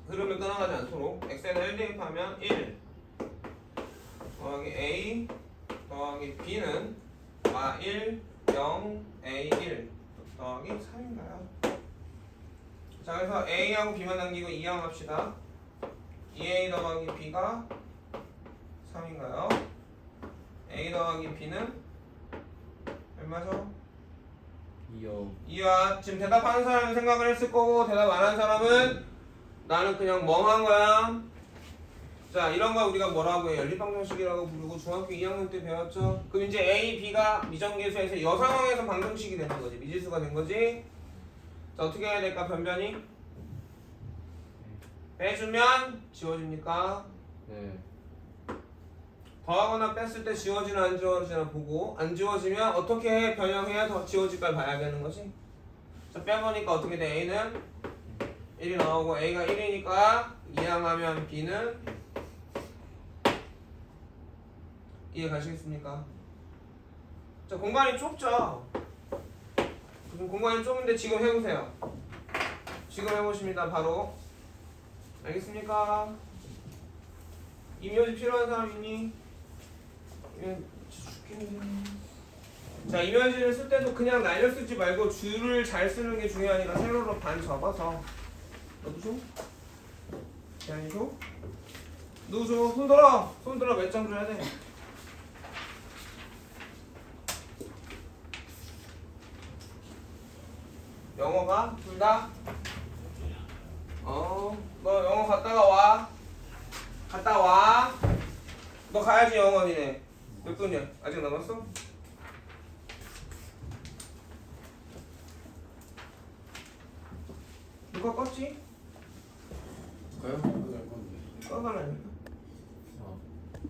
[SPEAKER 1] 흐름을 끊어가지 않도록 x에다 1 대입하면 1 더하기 a 더하기 b는 1 0 a 1 더하기 3인가요? 자 그래서 a하고 b만 남기고 2항 합시다. 2a 더하기 b가 3인가요? a 더하기 b는 얼마죠?
[SPEAKER 2] 2요.
[SPEAKER 1] 2와 지금 대답하는 사람은 생각을 했을 거고 대답 안 한 사람은 나는 그냥 멍한 거야. 자 이런 거 우리가 뭐라고 해? 연립방정식이라고 부르고 중학교 2학년 때 배웠죠? 그럼 이제 a, b가 미정계수에서 이 상황에서 방정식이 되는 거지. 미지수가 된 거지. 자 어떻게 해야 될까? 변변이? 빼주면 지워집니까?
[SPEAKER 2] 네.
[SPEAKER 1] 더하거나 뺐을 때 지워지나 안 지워지나 보고 안 지워지면 어떻게 변형해야 더 지워질까 봐야 되는 거지. 자 빼보니까 어떻게 돼? a는 1이 나오고 a가 1이니까 이항하면 b는 이해 가시겠습니까? 자 공간이 좁죠? 지금 공간이 좁은데 지금 해보세요. 지금 해보십니다. 바로 알겠습니까? 임효지 필요한 사람 있니? 자 임효지를 쓸 때도 그냥 날려 쓰지 말고 줄을 잘 쓰는 게 중요하니까 세로로 반 접어서 너도 줘? 대한이 줘? 누구 줘? 손 들어! 손 들어 몇 장 줘야 돼? 영어가? 둘 다? 너 영어 갔다가 와. 갔다 와. 너 가야지 영어 니네. 몇 분이야? 아직 남았어? 누가 껐지?
[SPEAKER 2] 가요?
[SPEAKER 1] 꺼가라니까.